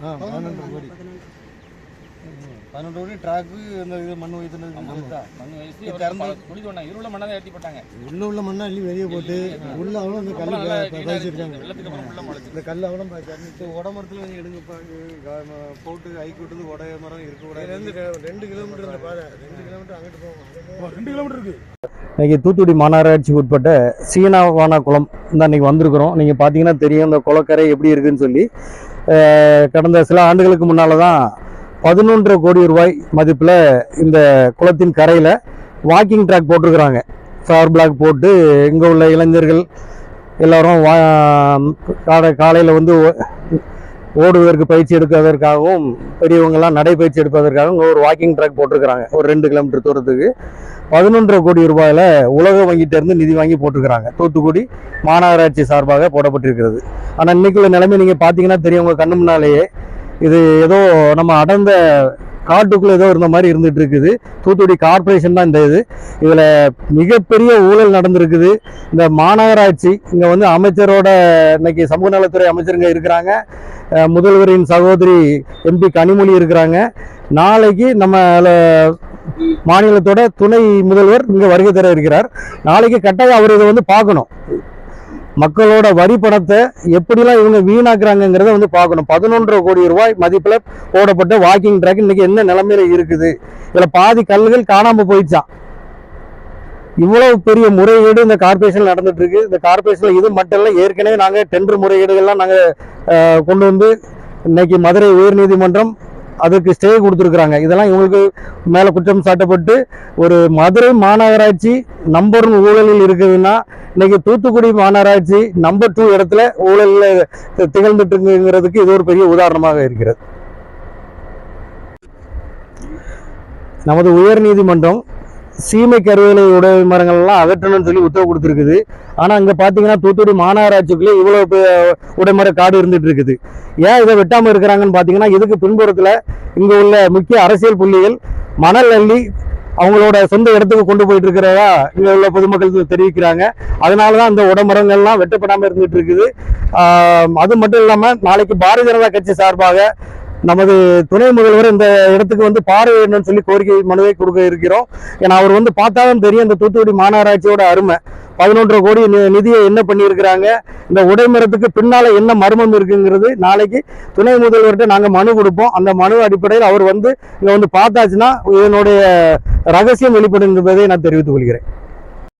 11 கோடி 11 கோடி ட்ராக்கு இந்த இது மண் வைத்துனது மண் வயசு கறந்து குடிதோண்ணா இருள மண்ணை ஏற்றி போட்டாங்க. உள்ள மண்ணை அள்ளி வெளியே போட்டு உள்ள அவ்வளோ இந்த கல் பதிச்சிருக்காங்க. வெள்ளத்துக்கு அப்புறம் உள்ள முளைச்சு இந்த கல் அவ்வளோ உட மரத்தில் நீங்கள் எடுங்க போட்டு ஐக்கு விட்டது உடைய மரம் இருக்கக்கூடாது. 2 கிலோமீட்டர் இந்த பாதை 2 கிலோமீட்டர் அங்கிட்டு போவோம். 2 கிலோமீட்டர் இருக்குது. இன்றைக்கி தூத்துக்குடி மாநகராட்சிக்கு உட்பட்ட சீனாவானா குளம் தான் இன்றைக்கி வந்திருக்கிறோம். நீங்கள் பார்த்தீங்கன்னா தெரியும் இந்த குளக்கரை எப்படி இருக்குதுன்னு சொல்லி. கடந்த சில ஆண்டுகளுக்கு முன்னால் தான் 11 கோடி ரூபாய் மதிப்பில் இந்த குளத்தின் கரையில் வாக்கிங் ட்ராக் போட்டிருக்கிறாங்க. ஃபயர் பிளாக் போட்டு இங்கே உள்ள இளைஞர்கள் எல்லோரும் காலையில் வந்து ஓடுவதற்கு பயிற்சி எடுப்பதற்காகவும் பெரியவங்கெல்லாம் நடைப்பயிற்சி எடுப்பதற்காகவும் இங்கே ஒரு வாக்கிங் ட்ராக் போட்டிருக்கிறாங்க. ஒரு 2 கிலோமீட்டர் தூரத்துக்கு 11 கோடி ரூபாயில் உலக வங்கிட்டேருந்து நிதி வாங்கி போட்டிருக்கிறாங்க. தூத்துக்குடி மாநகராட்சி சார்பாக போடப்பட்டிருக்கிறது. ஆனால் இன்றைக்குள்ள நிலைமை நீங்கள் பார்த்தீங்கன்னா தெரியும். உங்கள் கண்ணு முன்னாலேயே இது ஏதோ நம்ம அடர்ந்த காட்டுக்குள்ளே ஏதோ இருந்த மாதிரி இருந்துகிட்டு இருக்குது. தூத்துக்குடி கார்பரேஷன் தான் இந்த இதில் மிகப்பெரிய ஊழல் நடந்திருக்குது. இந்த மாநகராட்சி இங்கே வந்து அமைச்சரோட இன்னைக்கு சமூக நலத்துறை அமைச்சருங்க இருக்கிறாங்க. முதல்வரின் சகோதரி MP கனிமொழி இருக்கிறாங்க. நாளைக்கு நம்ம மாநிலத்தோட துணை முதல்வர் இங்கே வருகை தர இருக்கிறார். நாளைக்கு கட்டாயம் அவர் இதை வந்து பார்க்கணும். மக்களோட வரி பணத்தை எப்படிலாம் இவங்க வீணாக்குறாங்கிறத வந்து பார்க்கணும். 11 கோடி ரூபாய் மதிப்பில் போடப்பட்ட வாக்கிங் ட்ராக் இன்னைக்கு என்ன நிலைமையில இருக்குது. இதில் பாதி கல்லுகள் காணாமல் போயிடுச்சான். இவ்வளவு பெரிய முறைகேடு இந்த கார்பரேஷன் நடந்துட்டு இருக்கு. இந்த கார்பரேஷன்ல இது மட்டும் இல்லை, ஏற்கனவே நாங்கள் டெண்டர் முறைகேடுகள்லாம் நாங்கள் கொண்டு வந்து இன்னைக்கு மதுரை உயர்நீதிமன்றம் அதுக்கு ஸ்டே கொடுத்துருக்குறாங்க. இதெல்லாம் இவங்களுக்கு மேலே குற்றம் சாட்டப்பட்டு ஒரு மதுரை மாநகராட்சி நம்பர் 1 ஊழலில் இருக்குதுன்னா இன்னைக்கு தூத்துக்குடி மாநகராட்சி நம்பர் 2 இடத்துல ஊழலில் திகழ்ந்துட்டுங்கிறதுக்கு இது ஒரு பெரிய உதாரணமாக இருக்கிறது. நமது உயர்நீதிமன்றம் சீமை கருவேலை உடை மரங்கள்லாம் அகற்றணும்னு சொல்லி உத்தரவு கொடுத்துருக்குது. ஆனால் இங்கே பார்த்தீங்கன்னா தூத்துக்குடி மாநகராட்சிக்குள்ளே இவ்வளோ உடைமர காடு இருந்துட்டு இருக்குது. ஏன் இதை வெட்டாமல் இருக்கிறாங்கன்னு பார்த்தீங்கன்னா இதுக்கு பின்புறத்தில் இங்கே உள்ள முக்கிய அரசியல் புள்ளிகள் மணல் அள்ளி அவங்களோட சொந்த இடத்துக்கு கொண்டு போயிட்டு இருக்கிறதா இங்கே உள்ள பொதுமக்கள் தெரிவிக்கிறாங்க. அதனால தான் இந்த உடமரங்கள்லாம் வெட்டப்படாமல் இருந்துட்டு இருக்குது. அது மட்டும் இல்லாமல் நாளைக்கு பாரதிய ஜனதா கட்சி சார்பாக நமது துணை முதல்வர் இந்த இடத்துக்கு வந்து பார்வையிடணும்னு சொல்லி கோரிக்கை மனுவை கொடுக்க இருக்கிறோம். ஏன்னா அவர் வந்து பார்த்தாலும் தெரியும் இந்த தூத்துக்குடி மாநகராட்சியோட அருமை. 11 கோடி நிதியை என்ன பண்ணியிருக்கிறாங்க, இந்த உடைமரத்துக்கு பின்னால என்ன மர்மம் இருக்குங்கிறது நாளைக்கு துணை முதல்வர்கிட்ட நாங்கள் மனு கொடுப்போம். அந்த மனு அடிப்படையில் அவர் வந்து இங்கே வந்து பார்த்தாச்சுன்னா இதனுடைய ரகசியம் வெளிப்படும் என்பதை நான் தெரிவித்துக் கொள்கிறேன்.